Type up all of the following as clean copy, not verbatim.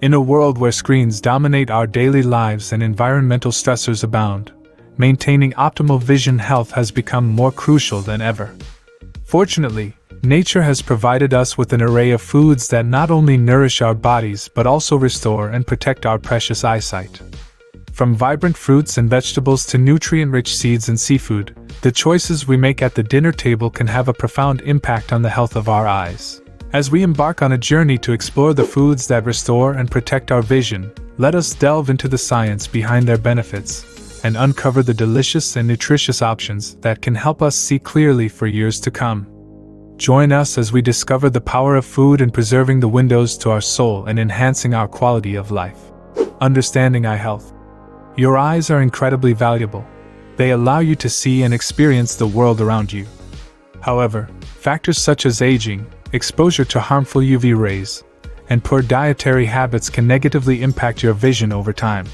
In a world where screens dominate our daily lives and environmental stressors abound, maintaining optimal vision health has become more crucial than ever. Fortunately, nature has provided us with an array of foods that not only nourish our bodies but also restore and protect our precious eyesight. From vibrant fruits and vegetables to nutrient-rich seeds and seafood, the choices we make at the dinner table can have a profound impact on the health of our eyes. As we embark on a journey to explore the foods that restore and protect our vision, let us delve into the science behind their benefits and uncover the delicious and nutritious options that can help us see clearly for years to come. Join us as we discover the power of food in preserving the windows to our soul and enhancing our quality of life. Understanding eye health. Your eyes are incredibly valuable. They allow you to see and experience the world around you. However, factors such as aging, exposure to harmful UV rays, and poor dietary habits can negatively impact your vision over time.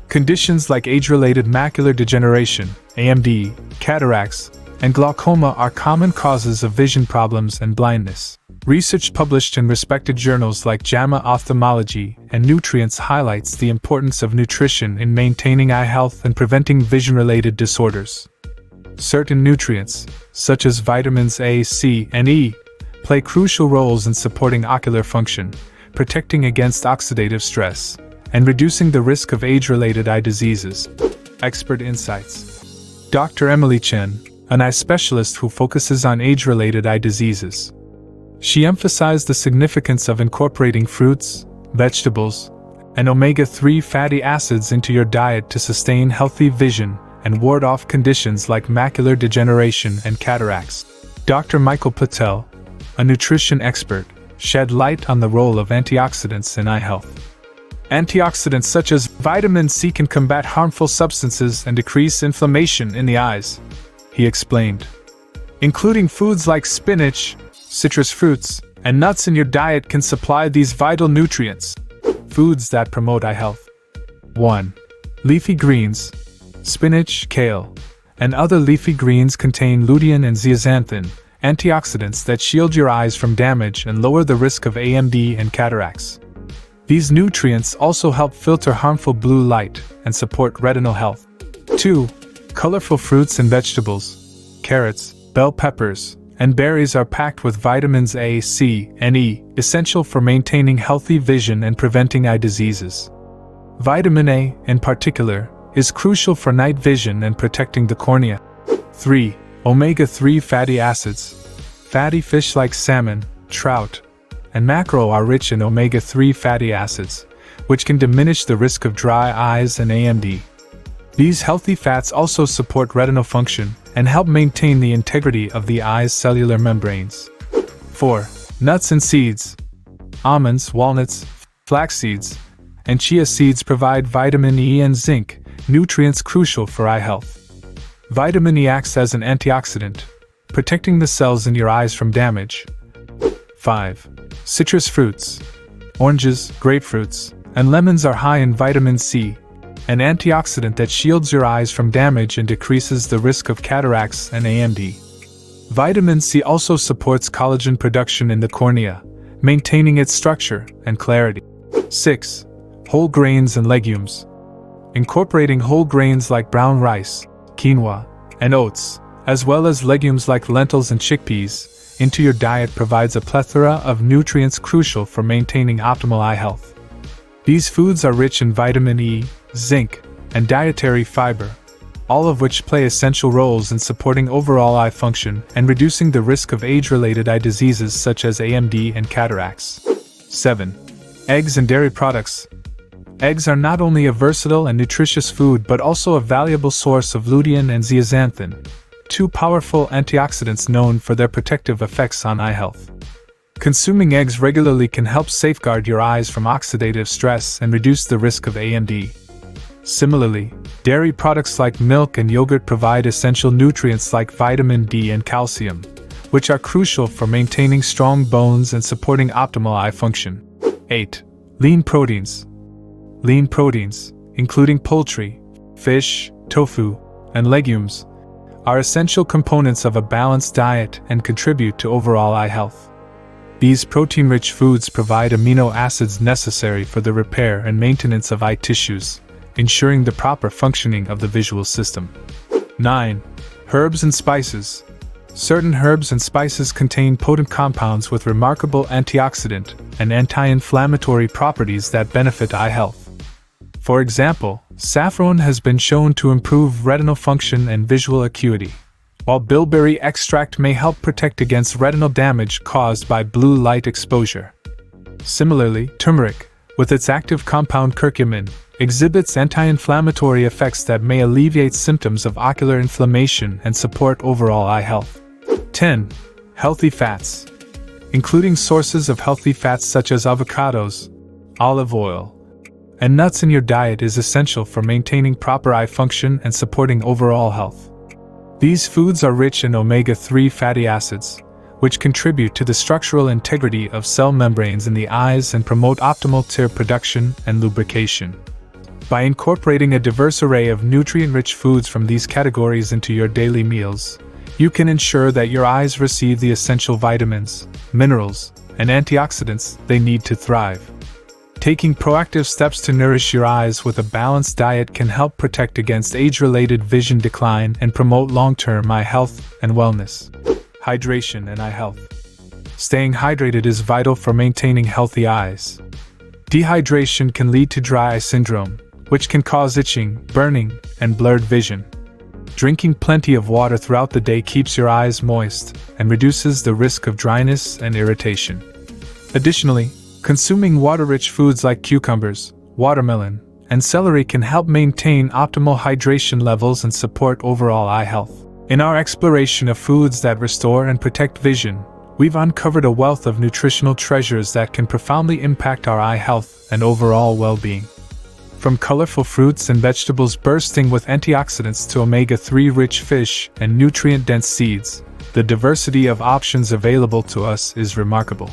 Conditions like age-related macular degeneration, AMD, cataracts, and glaucoma are common causes of vision problems and blindness. Research published in respected journals like JAMA Ophthalmology and Nutrients highlights the importance of nutrition in maintaining eye health and preventing vision-related disorders. Certain nutrients, such as vitamins A, C, and E, play crucial roles in supporting ocular function, protecting against oxidative stress, and reducing the risk of age-related eye diseases. Expert insights. Dr. Emily Chen, an eye specialist who focuses on age-related eye diseases. She emphasized the significance of incorporating fruits, vegetables, and omega-3 fatty acids into your diet to sustain healthy vision and ward off conditions like macular degeneration and cataracts. Dr. Michael Patel, a nutrition expert, shed light on the role of antioxidants in eye health. Antioxidants such as vitamin C can combat harmful substances and decrease inflammation in the eyes, he explained. Including foods like spinach, citrus fruits, and nuts in your diet can supply these vital nutrients. Foods that promote eye health. 1. Leafy greens. Spinach, kale, and other leafy greens contain lutein and zeaxanthin, antioxidants that shield your eyes from damage and lower the risk of AMD and cataracts. These nutrients also help filter harmful blue light and support retinal health. 2. Colorful fruits and vegetables. Carrots, bell peppers, and berries are packed with vitamins A, C, and E, essential for maintaining healthy vision and preventing eye diseases. Vitamin A, in particular, is crucial for night vision and protecting the cornea. 3. Omega-3 fatty acids. Fatty fish like salmon, trout, and mackerel are rich in omega-3 fatty acids, which can diminish the risk of dry eyes and AMD. These healthy fats also support retinal function and help maintain the integrity of the eye's cellular membranes. 4. Nuts and seeds. Almonds, walnuts, flax seeds, and chia seeds provide vitamin E and zinc, nutrients crucial for eye health. Vitamin E acts as an antioxidant, protecting the cells in your eyes from damage. 5. Citrus fruits. Oranges, grapefruits, and lemons are high in vitamin C, an antioxidant that shields your eyes from damage and decreases the risk of cataracts and AMD. Vitamin C also supports collagen production in the cornea, maintaining its structure and clarity. 6. Whole grains and legumes. Incorporating whole grains like brown rice, quinoa, and oats, as well as legumes like lentils and chickpeas, into your diet provides a plethora of nutrients crucial for maintaining optimal eye health. These foods are rich in vitamin E, zinc, and dietary fiber, all of which play essential roles in supporting overall eye function and reducing the risk of age-related eye diseases such as AMD and cataracts. 7. Eggs and dairy products. Eggs are not only a versatile and nutritious food but also a valuable source of lutein and zeaxanthin, two powerful antioxidants known for their protective effects on eye health. Consuming eggs regularly can help safeguard your eyes from oxidative stress and reduce the risk of AMD. Similarly, dairy products like milk and yogurt provide essential nutrients like vitamin D and calcium, which are crucial for maintaining strong bones and supporting optimal eye function. 8. Lean proteins. Lean proteins, including poultry, fish, tofu, and legumes, are essential components of a balanced diet and contribute to overall eye health. These protein-rich foods provide amino acids necessary for the repair and maintenance of eye tissues, ensuring the proper functioning of the visual system. 9. Herbs and spices. Certain herbs and spices contain potent compounds with remarkable antioxidant and anti-inflammatory properties that benefit eye health. For example, saffron has been shown to improve retinal function and visual acuity, while bilberry extract may help protect against retinal damage caused by blue light exposure. Similarly, turmeric, with its active compound curcumin, exhibits anti-inflammatory effects that may alleviate symptoms of ocular inflammation and support overall eye health. 10. Healthy fats. Including sources of healthy fats such as avocados, olive oil, and nuts in your diet is essential for maintaining proper eye function and supporting overall health. These foods are rich in omega-3 fatty acids, which contribute to the structural integrity of cell membranes in the eyes and promote optimal tear production and lubrication. By incorporating a diverse array of nutrient-rich foods from these categories into your daily meals, you can ensure that your eyes receive the essential vitamins, minerals, and antioxidants they need to thrive. Taking proactive steps to nourish your eyes with a balanced diet can help protect against age-related vision decline and promote long-term eye health and wellness. Hydration and eye health. Staying hydrated is vital for maintaining healthy eyes. Dehydration can lead to dry eye syndrome, which can cause itching, burning, and blurred vision. Drinking plenty of water throughout the day keeps your eyes moist and reduces the risk of dryness and irritation. Additionally, consuming water-rich foods like cucumbers, watermelon, and celery can help maintain optimal hydration levels and support overall eye health. In our exploration of foods that restore and protect vision, we've uncovered a wealth of nutritional treasures that can profoundly impact our eye health and overall well-being. From colorful fruits and vegetables bursting with antioxidants to omega-3 rich fish and nutrient-dense seeds, the diversity of options available to us is remarkable.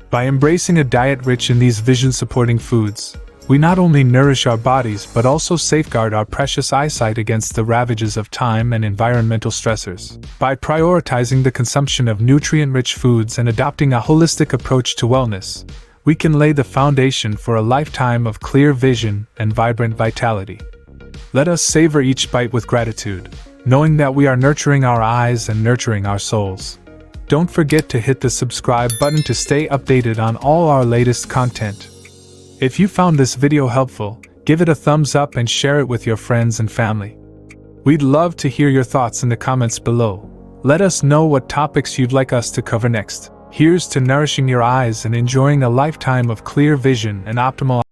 By embracing a diet rich in these vision-supporting foods, we not only nourish our bodies but also safeguard our precious eyesight against the ravages of time and environmental stressors. By prioritizing the consumption of nutrient-rich foods and adopting a holistic approach to wellness, we can lay the foundation for a lifetime of clear vision and vibrant vitality. Let us savor each bite with gratitude, knowing that we are nurturing our eyes and nurturing our souls. Don't forget to hit the subscribe button to stay updated on all our latest content. If you found this video helpful, give it a thumbs up and share it with your friends and family. We'd love to hear your thoughts in the comments below. Let us know what topics you'd like us to cover next. Here's to nourishing your eyes and enjoying a lifetime of clear vision and optimal